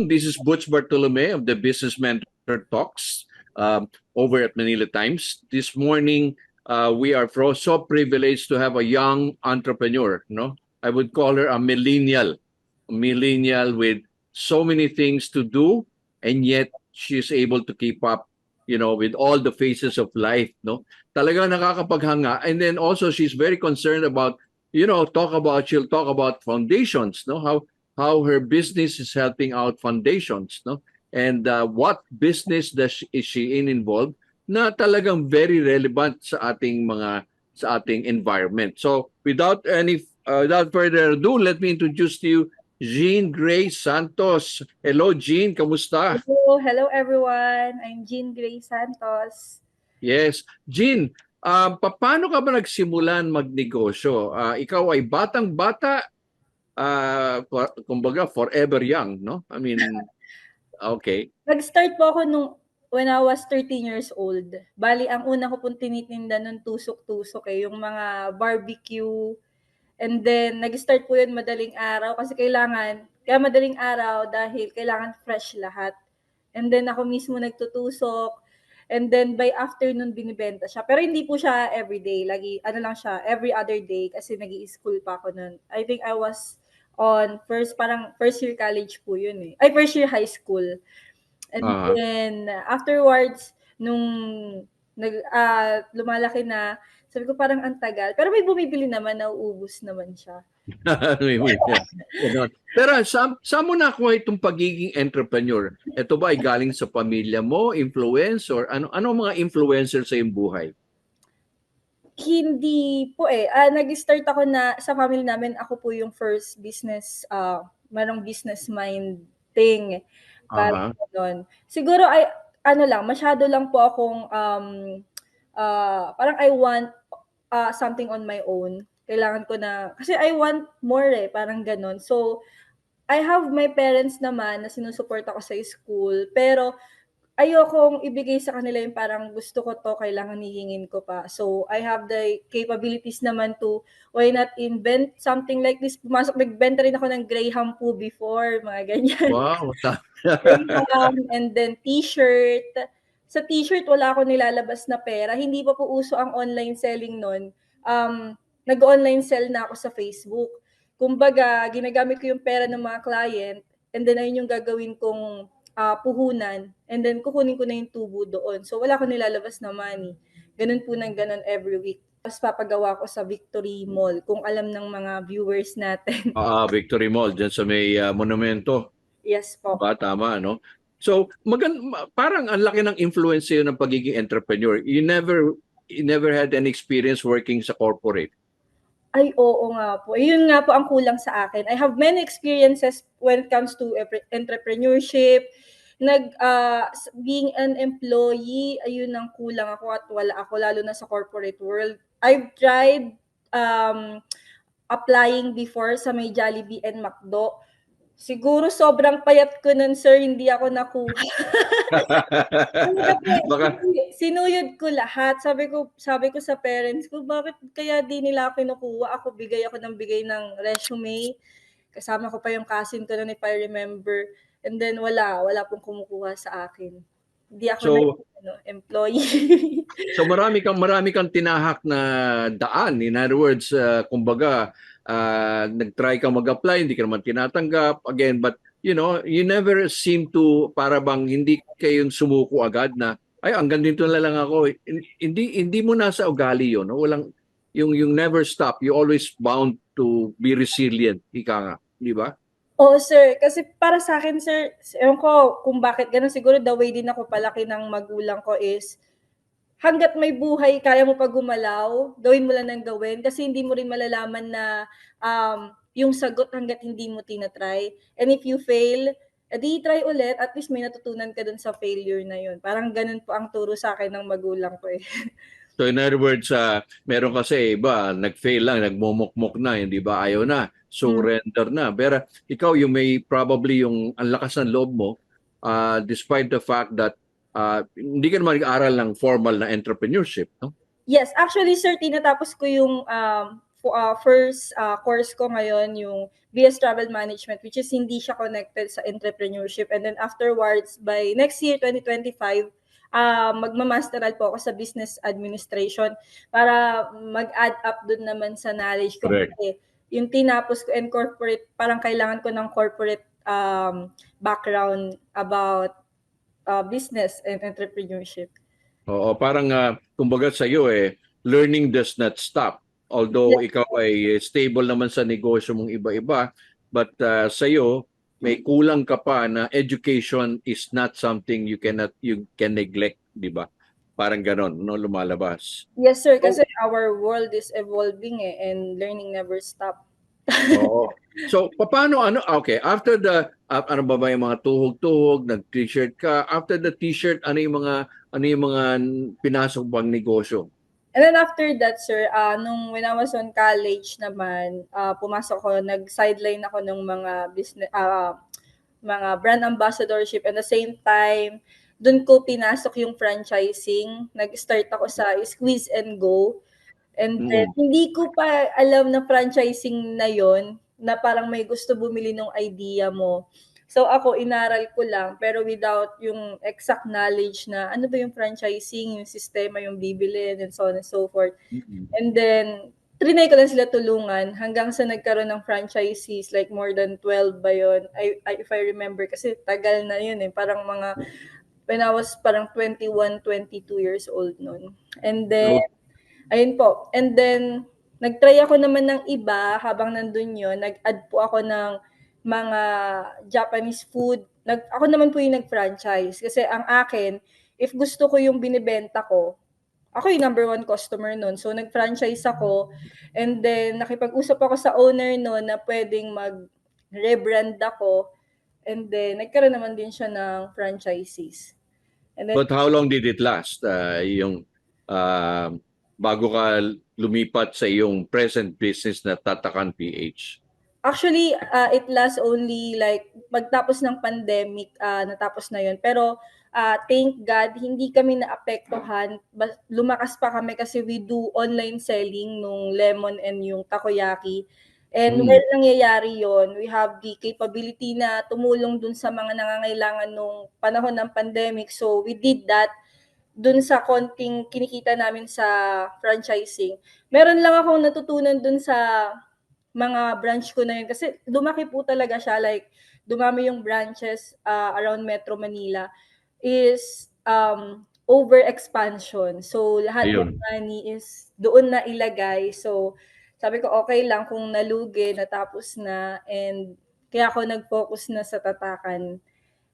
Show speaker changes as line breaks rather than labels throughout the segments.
This is Butch Bartolome of the Business Mentor Talks over at Manila Times. This morning, we are so privileged to have a young entrepreneur. No, I would call her a millennial with so many things to do, and yet she's able to keep up. With all the phases of life. No, talaga nakakapaghanga. And then also, she's very concerned about. She'll talk about foundations. No, how her business is helping out foundations, no? And what business is she involved na talagang very relevant sa ating environment. So without further ado, let me introduce to you Jean Grace Santos. Hello, Jean, kamusta?
Hello everyone. I'm Jean Grace Santos.
Yes, Jean, paano ka ba nagsimulan magnegosyo? Ikaw ay batang-bata, kumbaga forever young, no? I mean, okay.
Nag-start po ako when I was 13 years old. Bali, ang una ko pong tinitinda nun tusok-tusok yung mga barbecue. And then, nag-start po yun madaling araw kasi kaya madaling araw dahil kailangan fresh lahat. And then, ako mismo nagtutusok. And then, by afternoon, binibenta siya. Pero hindi po siya everyday. Lagi, lang siya, every other day kasi nag-i-school pa ako nun. I think I was on first year college po yun eh. Ay, first year high school. And then, afterwards, nung lumalaki na, sabi ko parang ang tagal. Pero may bumibili naman, nauubos naman siya.
Pero saan mo nakuha itong pagiging entrepreneur? Ito ba ay galing sa pamilya mo, influence, or ano mga influencer sa iyong buhay?
Hindi po eh. Nag-start ako na sa family namin, ako po yung first business, merong business mind thing. Parang ganun. Siguro ay masyado lang po akong parang I want something on my own. Kailangan ko na, kasi I want more parang ganun. So, I have my parents naman na sinusuport ako sa school, pero ayokong ibigay sa kanila yung parang gusto ko to, kailangan hihingin ko pa. So, I have the capabilities naman to, why not invent something like this? Nagbenta rin ako ng Graham po before, mga ganyan.
Wow.
Graham, and then t-shirt. Sa t-shirt, wala ako nilalabas na pera. Hindi pa po uso ang online selling nun. Nag-online sell na ako sa Facebook. Kumbaga, ginagamit ko yung pera ng mga client, and then ayun yung gagawin kong puhunan, and then kukunin ko na yung tubo doon. So, wala ko nilalabas na money. Ganun po ng ganun every week. Tapos papagawa ko sa Victory Mall, kung alam ng mga viewers natin.
Victory Mall, dyan sa may monumento.
Yes po.
Tama, no? So, parang ang laki ng influence sa'yo ng pagiging entrepreneur. You never had any experience working sa corporate.
Ay, oo nga po. Yun nga po ang kulang sa akin. I have many experiences when it comes to entrepreneurship. Being an employee, ayun ang kulang ako at wala ako, lalo na sa corporate world. I've tried applying before sa may Jollibee and McDo. Siguro sobrang payat ko nun, sir, hindi ako nakuha. Sinuyod ko lahat. Sabi ko sa parents ko, bakit kaya di nila ako kinukuha? Ako bigay ng resume. Kasama ko pa yung cousin ko nun, if I remember. And then wala pong kumukuha sa akin. Hindi ako employee.
So marami kang tinahak na daan. In other words, kumbaga, nag-try kang mag-apply, hindi ka naman tinatanggap again, but you never seem to, para bang hindi kayong sumuko agad na ay hanggang dito na lang ako. Hindi mo nasa ugali 'yon, no? Walang yung never stop. You always bound to be resilient, ika nga, di ba?
Oo, sir. Kasi para sa akin, sir, ewan ko kung bakit ganun, siguro the way din ako palaki ng magulang ko is hangga't may buhay, kaya mo pa gumalaw, gawin mo lang ng gawin kasi hindi mo rin malalaman na yung sagot hangga't hindi mo tinatry. And if you fail, edi try ulit, at least may natutunan ka dun sa failure na yun. Parang ganun po ang turo sa akin ng magulang ko eh.
So in other words, meron kasi iba, nag-fail lang, nagmumukmok na, hindi ba? Ayaw na, surrender na. Pero ikaw, yung may probably yung ang lakas ng loob mo, despite the fact that hindi ka naman nag-aral ng formal na entrepreneurship, no?
Yes, actually sir, tinatapos ko yung first course ko ngayon yung BS Travel Management, which is hindi siya connected sa entrepreneurship. And then afterwards, by next year, 2025, magmamasteral po ako sa business administration para mag-add up dun naman sa knowledge ko.
Correct.
Kasi yung tinapos ko and corporate, parang kailangan ko ng corporate background about business and entrepreneurship.
Oo, parang kumbaga sa iyo learning does not stop. Although ikaw ay stable naman sa negosyo mong iba-iba, but sa iyo may kulang ka pa na education is not something you can neglect, di ba? Parang ganon, no, lumalabas.
Yes, sir, kasi our world is evolving and learning never stop.
Oo. So, paano okay, after ano ba yung mga tuhog-tuhog, nag-t-shirt ka, after the t-shirt, ano yung mga pinasok bang negosyo?
And then after that, sir, when I was on college naman, pumasok ko, nag-sideline ako ng mga business, mga brand ambassadorship. And the same time, dun ko pinasok yung franchising. Nag-start ako sa Squeeze and Go. And then, hindi ko pa alam na franchising na yon na parang may gusto bumili ng idea mo. So ako, inaral ko lang, pero without yung exact knowledge na ano ba yung franchising, yung sistema, yung bibilin, and so on and so forth. And then, trinay ko lang sila tulungan hanggang sa nagkaroon ng franchisees, like more than 12 ba yun? If I remember, kasi tagal na yun parang mga, when I was parang 21, 22 years old noon. And then, ayun po. And then, nag-try ako naman ng iba habang nandun yun. Nag-add po ako ng mga Japanese food. Ako naman po yung nag-franchise. Kasi ang akin, if gusto ko yung binibenta ko, ako yung number one customer nun. So, nag-franchise ako. And then, nakipag-usap ako sa owner nun na pwedeng mag-rebrand ako. And then, nagkaroon naman din siya ng franchises. And then,
But how long did it last? Yung bago ka lumipat sa iyong present business na Tatakan PH?
actually, it lasts only like pagtapos ng pandemic, natapos na yun. Pero thank God, hindi kami naapektuhan. Lumakas pa kami kasi we do online selling nung lemon and yung takoyaki. And when nangyayari yon, we have the capability na tumulong dun sa mga nangangailangan nung panahon ng pandemic. So we did that dun sa konting kinikita namin sa franchising. Meron lang akong natutunan dun sa mga branch ko na yun kasi lumaki po talaga siya, like dumami yung branches around Metro Manila is over expansion. So lahat ng money is doon na ilagay. So sabi ko okay lang kung nalugi, natapos na, and kaya ako nag-focus na sa Tatakan.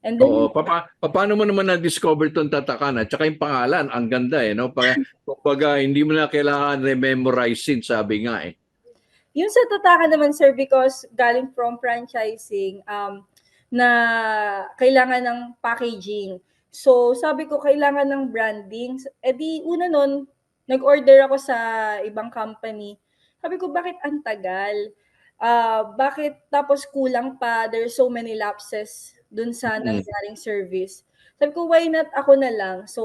And then,
Oo, paano mo naman na-discover itong Tatakan? At saka yung pangalan, ang ganda no? Kumbaga, hindi mo na kailangan rememorize, sabi nga
yung sa Tatakan naman, sir, because galing from franchising, na kailangan ng packaging. So, sabi ko, kailangan ng branding. E di, una nun, nag-order ako sa ibang company. Sabi ko, bakit ang tagal? Bakit tapos kulang pa? There's so many lapses dun sa nangyaring service. Sabi ko, why not ako na lang? So,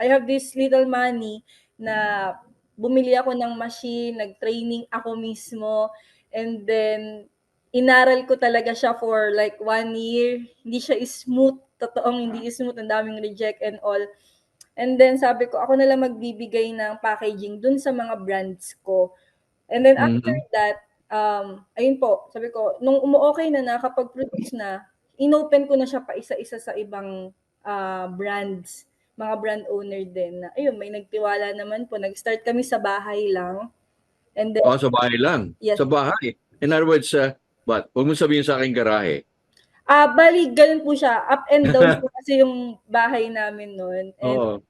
I have this little money na bumili ako ng machine, nag-training ako mismo, and then inaral ko talaga siya for like 1 year. Hindi siya smooth, totoong hindi smooth, ang daming reject and all. And then sabi ko, ako na lang magbibigay ng packaging dun sa mga brands ko. And then after that, ayun po, sabi ko, nung umu-okay na, nakapag-produce na, inopen ko na siya pa isa-isa sa ibang brands, mga brand owner din. Na, ayun, may nagtiwala naman po. Nag-start kami sa bahay lang. And then,
sa bahay lang.
yes.
Sa bahay. In other words, huwag mo sabihin sa akin garahe.
Bali, ganun po siya. Up and down po kasi yung bahay namin noon. And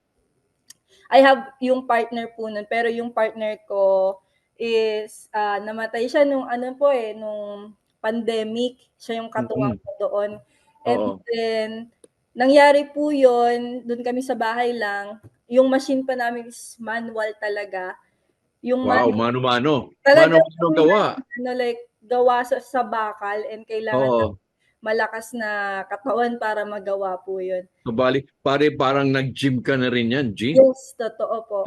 I have yung partner po nun, pero yung partner ko is namatay siya nung nung pandemic. Siya yung katuwang ko doon. And then, nangyari po yun, dun kami sa bahay lang. Yung machine pa namin is manual talaga. Yung
mano-mano.
talaga
Mano-mano gawa.
like, gawa sa bakal, and kailangan malakas na katawan para magawa po yun.
Bali, parang nag-gym ka na rin yan, G?
Yes, totoo po.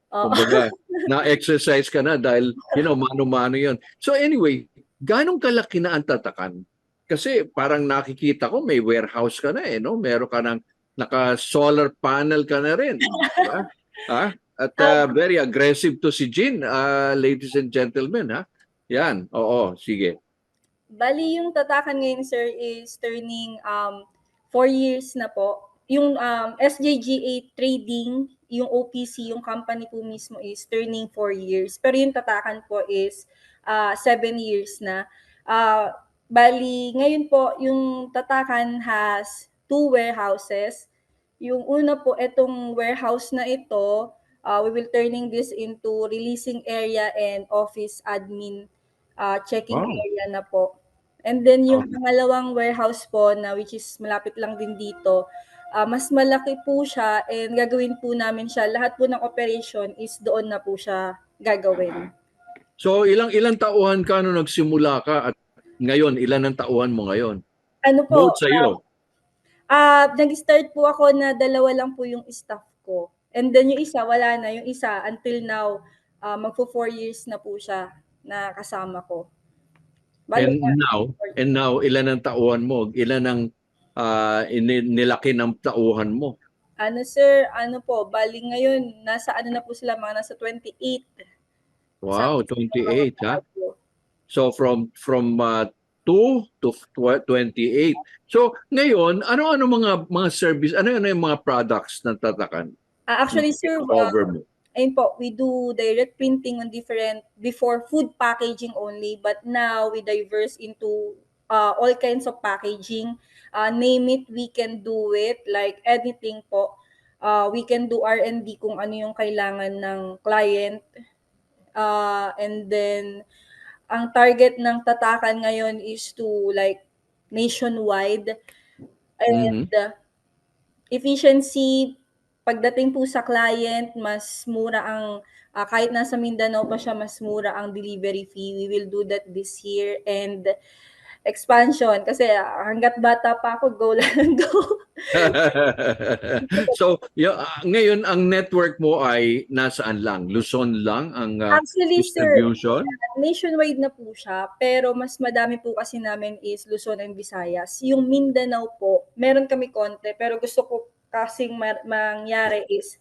Oo.
Kumbaga, na-exercise ka na dahil, mano-mano yun. So anyway, ganong kalaki na ang tatakan? Kasi parang nakikita ko may warehouse ka na no? Meron ka ng naka-solar panel ka na rin. Di ba? Ha? At very aggressive to si Jean, ladies and gentlemen. Ha? Yan, oo, sige.
Bali yung tatakan ngayon, sir, is turning 4 years na po. Yung SJGA Trading, yung OPC, yung company po mismo is turning 4 years. Pero yung tatakan po is 7 years na. Bali, ngayon po, yung tatakan has 2 warehouses. Yung una po, itong warehouse na ito, we will turning this into releasing area and office admin checking
Wow.
area na po. And then yung
Okay.
pangalawang warehouse po na which is malapit lang din dito, mas malaki po siya and gagawin po namin siya. Lahat po ng operation is doon na po siya gagawin.
So ilang tauhan ka nung nagsimula ka at ngayon, ilan ang tauhan mo ngayon?
Ano po,
Both sa iyo.
nag-start po ako na 2 lang po yung staff ko. And then yung isa, wala na. Yung isa, until now, magpo 4 years na po siya na kasama ko. Bali,
And now, ilan ang tauhan mo? Ilan ang nilaki ng tauhan mo?
ano sir, ano po, bali ngayon, nasa ano na po sila, mga nasa 28.
Wow,
Sa mga
28, ha?
bago.
So from 2 to 28. So ngayon, ano mga service, ano yung mga products na tatakan?
Actually, sir,
Cover mo.
ayun po, we do direct printing on different, before food packaging only, but now we diverse into all kinds of packaging. Name it, we can do it. Like anything po. We can do R&D kung ano yung kailangan ng client. And then, ang target ng tatakan ngayon is to like nationwide. And
Mhm.
efficiency, pagdating po sa client, mas mura ang, kahit nasa Mindanao pa siya, mas mura ang delivery fee. We will do that this year. And expansion, kasi hanggat bata pa ako, go lang go.
So, ngayon ang network mo ay nasaan lang? Luzon lang ang
Actually, sir,
distribution?
nationwide na po siya, pero mas madami po kasi namin is Luzon and Visayas. Yung Mindanao po, meron kami konti, pero gusto ko kasing mangyari is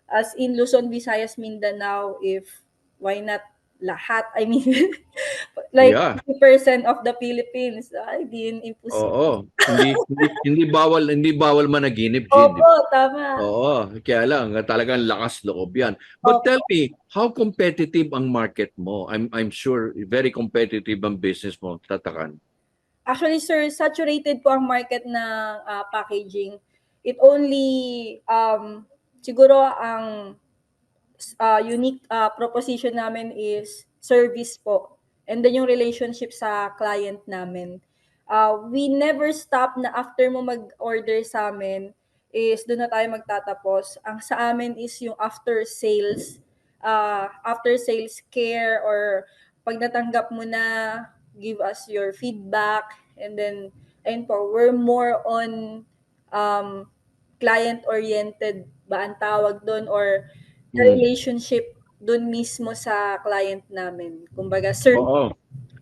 as in Luzon, Visayas, Mindanao, if why not lahat? I mean, like
Yeah.
50% of the Philippines. Ay, di yun imposible.
Oo. Hindi bawal managinip, Jean, di
Opo,
ba?
tama.
Oo, kaya lang talagang lakas loob 'yan. But tell
Opo.
me, how competitive ang market mo? I'm sure very competitive ang business mo, tatakan.
Actually, sir, saturated po ang market ng packaging. It only, siguro ang unique proposition namin is service po. And then yung relationship sa client namin. We never stop na after mo mag-order sa amin is doon na tayo magtatapos. Ang sa amin is yung after sales care, or pag natanggap mo na, give us your feedback. And then, ayun po, we're more on um, client-oriented ba ang tawag doon, or
Hmm.
relationship dun mismo sa client namin. Kumbaga, sir,
Oo.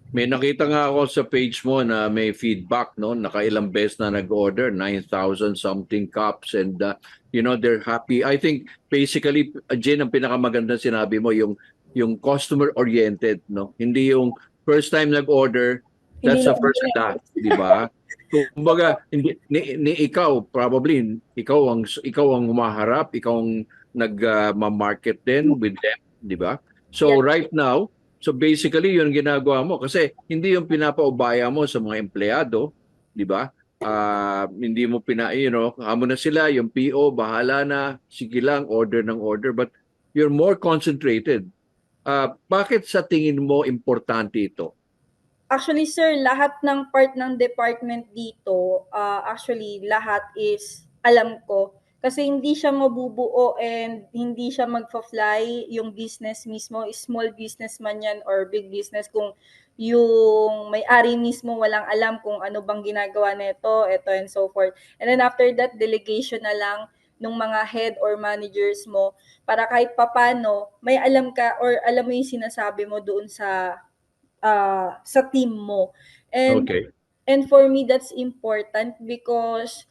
May nakita nga ako sa page mo na may feedback, no? Nakailang beses na nag-order, 9,000 something cups, and they're happy. I think basically, Jen, ang pinakamaganda sinabi mo yung customer oriented, no? Hindi yung first time nag-order,
hindi
that's
na
the first and last, di ba? Kumbaga, hindi ni ikaw probably ikaw ang humaharap, ikaw ang nag-market din with them, di ba?
yes.
So right now, so basically, yun ginagawa mo kasi hindi yung pinapaubaya mo sa mga empleyado, di ba? Hindi mo amo na sila, yung PO, bahala na, sige lang, order ng order, but you're more concentrated. Bakit sa tingin mo importante ito?
Actually, sir, lahat ng part ng department dito, actually, lahat is alam ko. Kasi hindi siya mabubuo and hindi siya magfa-fly yung business mismo. Small business man yan or big business, kung yung may-ari mismo walang alam kung ano bang ginagawa nito, ito and so forth. And then after that, delegation na lang. ng mga head or managers mo para kahit papano may alam ka or alam mo yung sinasabi mo doon sa team mo.
Okay.
And for me, that's important because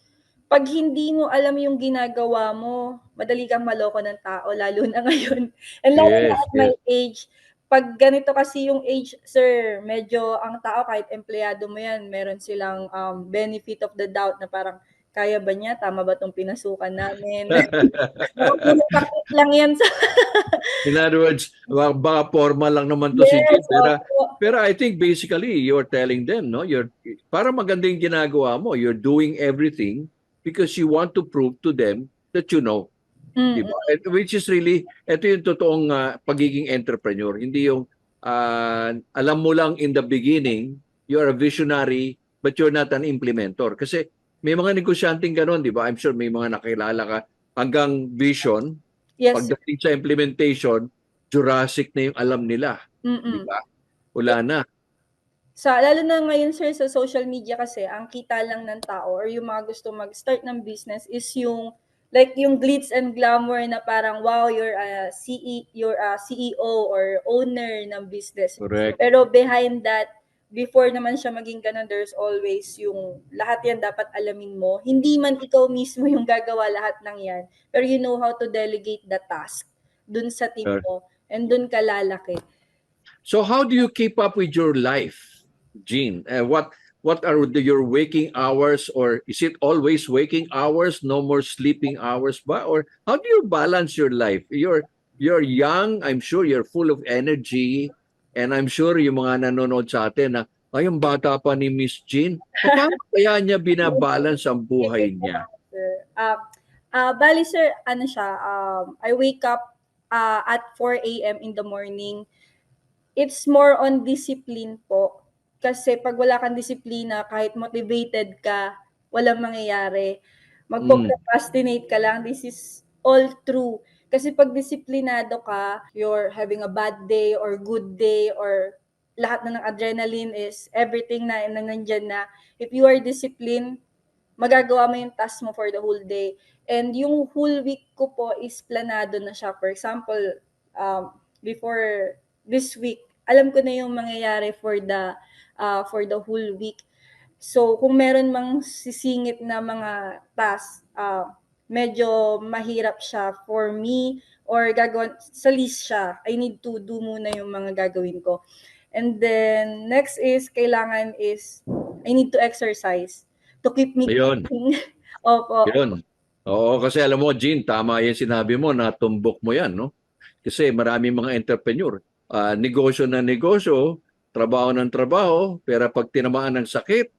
pag hindi mo alam yung ginagawa mo, madali kang maloko ng tao, lalo na ngayon. And lalo na
Yes,
at my
yes.
age, pag ganito kasi yung age, sir, medyo ang tao, kahit empleyado mo yan, meron silang benefit of the doubt na parang, kaya ba niya? Tama ba itong pinasukan namin? Baka puro takot lang yan sa...
In other words, baka formal lang naman to si Jim.
Yes, opo.
Pero I think basically you're telling them, no? Para maganda yung ginagawa mo, you're doing everything because you want to prove to them that you know. Di
Mm-mm.
ba? Which is really, ito yung totoong pagiging entrepreneur. Hindi yung alam mo lang in the beginning, you're a visionary, but you're not an implementer. Kasi may mga negosyanteng gano'n, di ba? I'm sure may mga nakilala ka hanggang vision,
Yes, sir.
pagdating sa implementation, Jurassic na yung alam nila. Di
Mm-mm.
ba? Wala na.
Lalo na ngayon, sir, sa social media kasi, ang kita lang ng tao or yung mga gusto mag-start ng business is yung like yung glitz and glamour na parang wow, you're a CEO or owner ng business.
Correct.
Pero behind that, before naman siya maging ganun, there's always yung lahat yan dapat alamin mo. Hindi man ikaw mismo yung gagawa lahat ng yan, pero you know how to delegate the task dun sa team
Sure.
mo and dun ka lalaki.
So how do you keep up with your life, Jean? What are your waking hours, or is it always waking hours, no more sleeping hours ba? Or how do you balance your life? You're young, I'm sure you're full of energy, and I'm sure yung mga nanonood sa atin na ay, yung bata pa ni Miss Jean, paano kaya niya binabalance ang buhay niya?
Sir. Bali sir, ano siya, I wake up at 4 a.m. in the morning. It's more on discipline po. Kasi pag wala kang disiplina, kahit motivated ka, walang mangyayari.
Mm,
Magpo-procrastinate ka lang. This is all true. Kasi pag disiplinado ka, you're having a bad day or good day or lahat na ng adrenaline is everything na nandyan na. If you are disciplined, magagawa mo yung task mo for the whole day. And yung whole week ko po is planado na siya. For example, before this week, alam ko na yung mangyayari for the whole week. So, kung meron mang sisingit na mga task, medyo mahirap siya for me or gagawin sa list siya. I need to do muna yung mga gagawin ko. And then, next is, I need to exercise to keep me
ayun,
going. Opo.
yun. Oo, kasi alam mo, Jean, tama yung sinabi mo, natumbok mo yan, no? Kasi maraming mga entrepreneur, negosyo na negosyo, trabaho ng trabaho, pero pag tinamaan ng sakit,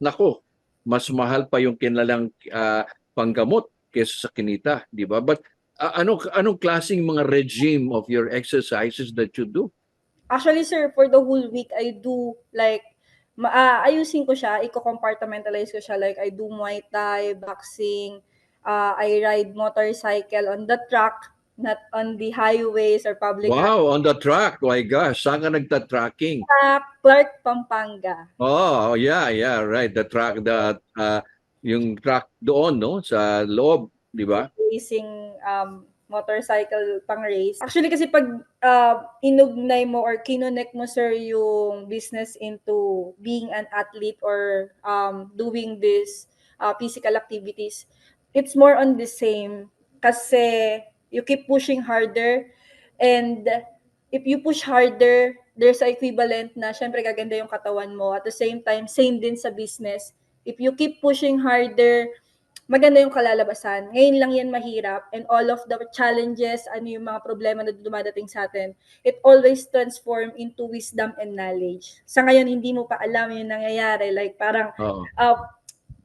nako, mas mahal pa yung kinalang panggamot kaysa sa kinita, di ba? But anong klaseng mga regime of your exercises that you do?
Actually, sir, for the whole week, I do like, ayusin ko siya, i-compartmentalize ko siya. Like, I do Muay Thai, boxing, I ride motorcycle on the track, not on the highways or public
Wow, on the track, my gosh, saan ka nagta-tracking?
track, Clark, Pampanga.
Oh, yeah, right. The track, yung track doon, no? Sa loob, di ba?
Racing motorcycle pang race. Actually kasi pag inugnay mo or kinonek mo sir yung business into being an athlete or doing this physical activities, it's more on the same kasi you keep pushing harder and if you push harder, there's a equivalent na syempre gaganda yung katawan mo. At the same time, same din sa business. If you keep pushing harder, maganda yung kalalabasan. Ngayon lang yan mahirap and all of the challenges, ano yung mga problema na dumadating sa atin, it always transform into wisdom and knowledge. Sa ngayon, hindi mo pa alam yung nangyayari. Like parang,
Oo.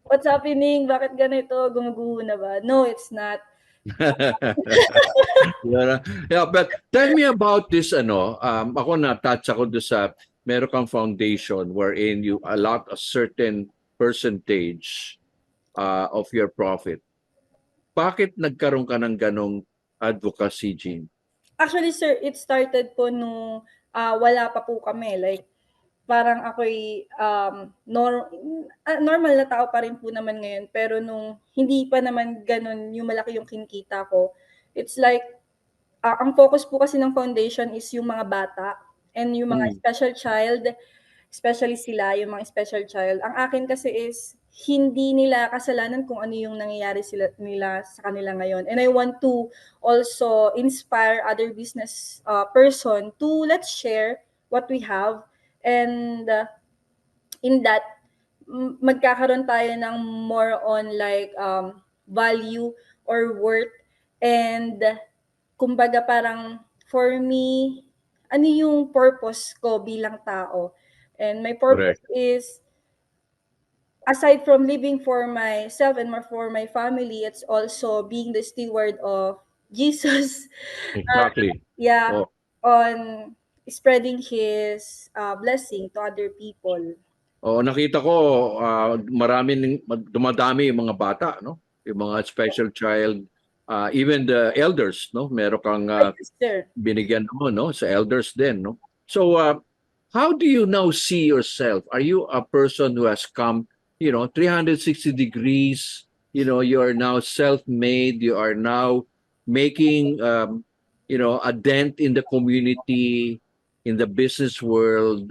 what's happening? Bakit ganito? Gumuguho na ba? No, it's not.
Yeah, but tell me about this ako na-touch ako doon sa meron kang foundation wherein you allot a certain percentage of your profit. Bakit nagkaroon ka ng ganong advocacy, Jean?
Actually, sir, it started po nung wala pa po kami. Like, parang ako'y normal na tao pa rin po naman ngayon, pero nung hindi pa naman gano'n yung malaki yung kinikita ko, it's like, ang focus po kasi ng foundation is yung mga bata and yung mga
Mm.
special child, especially sila, yung mga special child. Ang akin kasi is hindi nila kasalanan kung ano yung nangyayari nila sa kanila ngayon. And I want to also inspire other business person to let's share what we have, and in that magkakaroon tayo ng more on like value or worth, and kumbaga parang for me, ano yung purpose ko bilang tao? And my purpose
Correct.
is, aside from living for myself and for my family, it's also being the steward of Jesus.
Exactly.
Yeah,
Oh,
on spreading His blessing to other people.
oh, nakita ko maraming dumadami yung mga bata, no? Yung mga special child, even the elders, no? Meron kang
Yes, sir.
binigyan mo, no? Sa elders din, no? So, how do you now see yourself? Are you a person who has come, 360 degrees? You are now self-made. You are now making, a dent in the community, in the business world.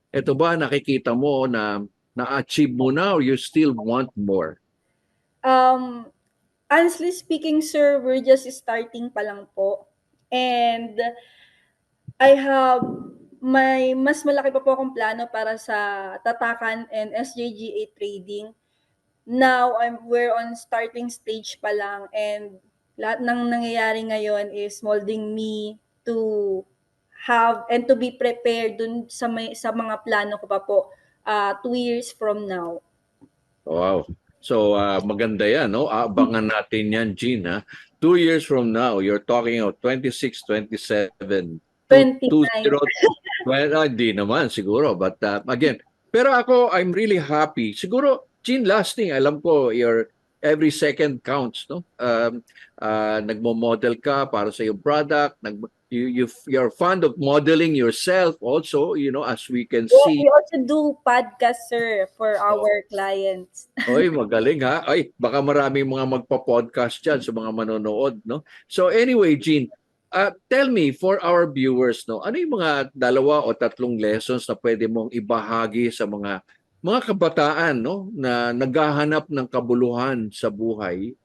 Ito ba nakikita mo na na-achieve mo na or you still want more?
Um, Honestly speaking, sir, we're just starting pa lang po. And I have may mas malaki pa po akong plano para sa Tatakan and SJGA Trading. Now, we're on starting stage pa lang, and lahat ng nangyayari ngayon is molding me to have and to be prepared dun sa mga plano ko pa po 2 years from now.
Wow. So, maganda yan, no? Abangan natin yan, Jean, ha? 2 years from now, you're talking of 26, 27,
29.
20. Well, hindi naman siguro. But again, pero ako, I'm really happy. Siguro, Jean, last thing, alam ko, your every second counts, no? Nagmo-model ka para sa iyong product. You're fond of modeling yourself also, as we can see.
We also do podcast, sir, for our clients.
Oy, magaling ha. Ay, baka maraming mga magpa-podcast dyan sa mga manonood, no? So anyway, Jean, tell me for our viewers, no, ano yung mga 2 o 3 lessons na pwede mong ibahagi sa mga kabataan, no, na naghahanap ng kabuluhan sa buhay?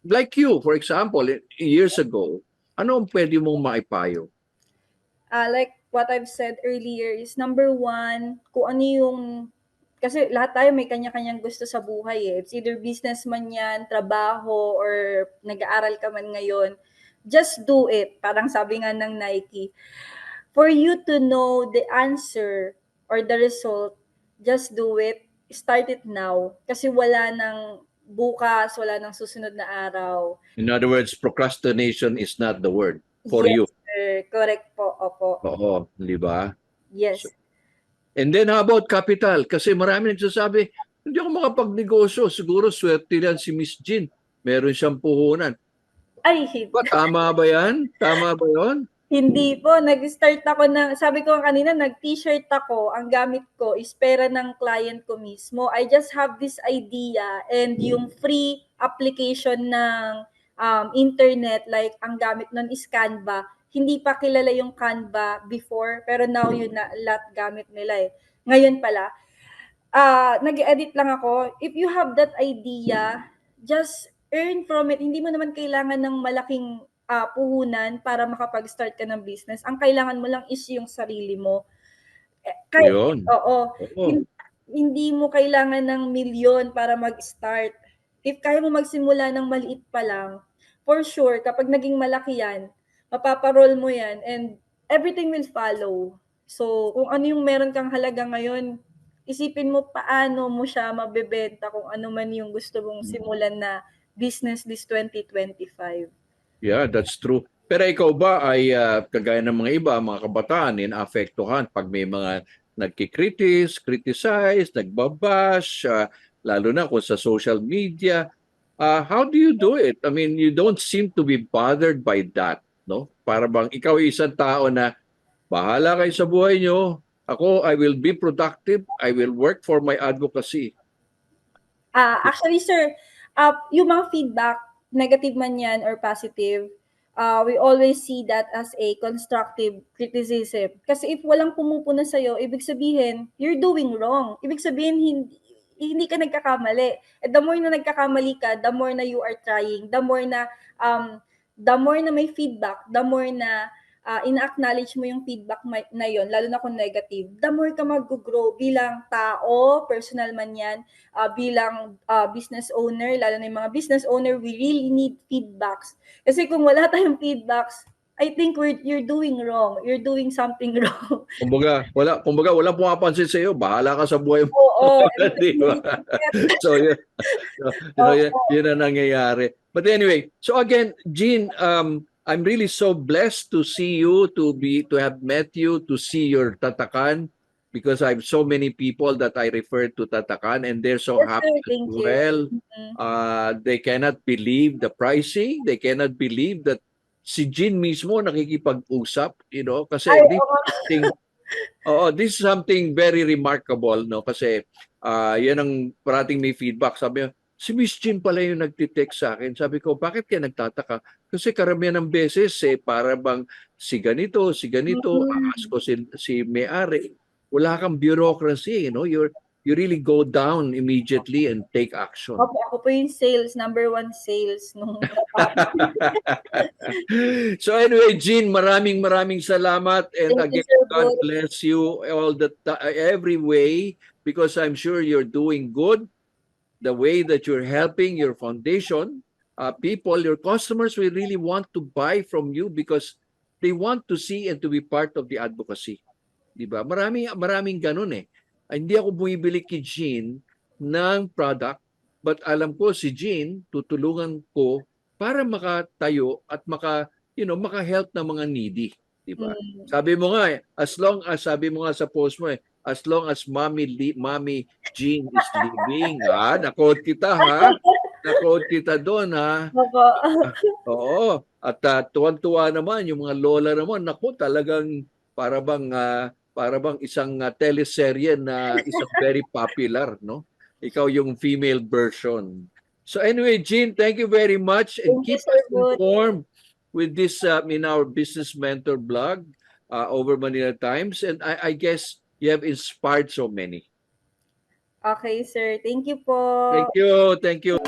Like you, for example, years ago, ano ang pwede mong maipayo?
Like what I've said earlier is, number one, kung ano yung, kasi lahat tayo may kanya-kanyang gusto sa buhay eh. It's either businessman yan, trabaho, or nag-aaral ka man ngayon. Just do it. Parang sabi nga ng Nike. For you to know the answer or the result, just do it. Start it now. Kasi wala nang bukas, wala nang susunod na araw.
In other words, procrastination is not the word for
Yes,
you.
sir. Correct po. Opo.
Oo, di ba?
Yes.
And then how about capital? Kasi marami nagsasabi, hindi ako makapagnegosyo. Siguro swerte yan si Miss Jean. Meron siyang puhunan.
Ay,
Tama ba yan? Tama ba yun?
hindi po. Nag-start ako sabi ko kanina, nag-t-shirt ako. Ang gamit ko is pera ng client ko mismo. I just have this idea, and yung free application ng internet, like ang gamit nun is Canva. Hindi pa kilala yung Canva before, pero now yun na lahat gamit nila eh. Ngayon pala, nag-edit lang ako. If you have that idea, just earn from it. Hindi mo naman kailangan ng malaking puhunan para makapag-start ka ng business. Ang kailangan mo lang is yung sarili mo.
Yun.
Oo.
Oo.
Hindi mo kailangan ng milyon para mag-start. If kaya mo magsimula ng maliit pa lang, for sure, kapag naging malaki yan, mapaparol mo yan, and everything will follow. So, kung ano yung meron kang halaga ngayon, isipin mo paano mo siya mabebenta kung ano man yung gusto mong simulan na business this 2025.
Yeah, that's true. Pero ikaw ba ay kagaya ng mga iba, mga kabataan, inaapektuhan pag may mga criticize, nagbabash, lalo na kung sa social media. How do you do it? I mean, you don't seem to be bothered by that, no? Para bang ikaw ay isang tao na Bahala kayo sa buhay nyo. Ako, I will be productive. I will work for my advocacy.
Actually, sir, yung mga feedback, negative man yan or positive, we always see that as a constructive criticism. Kasi if walang pumupuna sa'yo, ibig sabihin, you're doing wrong. Ibig sabihin, hindi ka nagkakamali. And the more na nagkakamali ka, the more na you are trying, the more na may feedback, the more na ina-acknowledge mo yung feedback na yon, lalo na kung negative, the more ka mag-grow bilang tao, personal man yan, bilang business owner, lalo na yung mga business owner, we really need feedbacks. Kasi kung wala tayong feedbacks, I think you're doing wrong. You're doing something wrong.
Kumbaga, wala pumapansin sa iyo. Bahala ka sa buhay mo.
Oo.
Di ba? So, yun ang nangyayari. But anyway, so again, Jean, I'm really so blessed to see you, to have met you, to see your Tatakan, because I have so many people that I refer to Tatakan, and they're so
Yes,
happy
sir.
as
Thank you.
well.
Mhm.
They cannot believe the pricing. They cannot believe that si Jean mismo nakikipag-usap, kasi
Ay,
this
oo.
this is something very remarkable, no? Kasi yan ang parating may feedback. Sabi niya, si Miss Jean pala yung nagtitext sa akin. Sabi ko, bakit kaya nagtataka? Kasi karamihan ng beses, para bang si ganito, aas ko si may-ari. Wala kang bureaucracy, you really go down immediately and take action.
Opo, ako po yung number 1 sales nung
So anyway, Jean, maraming salamat, and
Thank you,
again,
Sir
God
Boy.
bless you every way, because I'm sure you're doing good. The way that you're helping your foundation, people, your customers will really want to buy from you because they want to see and to be part of the advocacy. Diba? Maraming ganun eh. Hindi ako bumibili kay Jean ng product, but alam ko si Jean, tutulungan ko para makatayo at maka-help ng mga needy. Diba? Sabi mo nga sabi mo nga sa post mo as long as Mommy Jean is living. Na-quote kita doon, ha?
Opo.
Oo. At tuwan-tuwa naman yung mga lola naman. Naku, talagang para bang isang teleserye na isang very popular, no? Ikaw yung female version. So anyway, Jean, thank you very much, and
Thank you,
keep
Sir
us
Boy.
informed with this in our Business Mentor blog over Manila Times, and I guess you have inspired so many.
Okay, sir. Thank you po.
Thank you.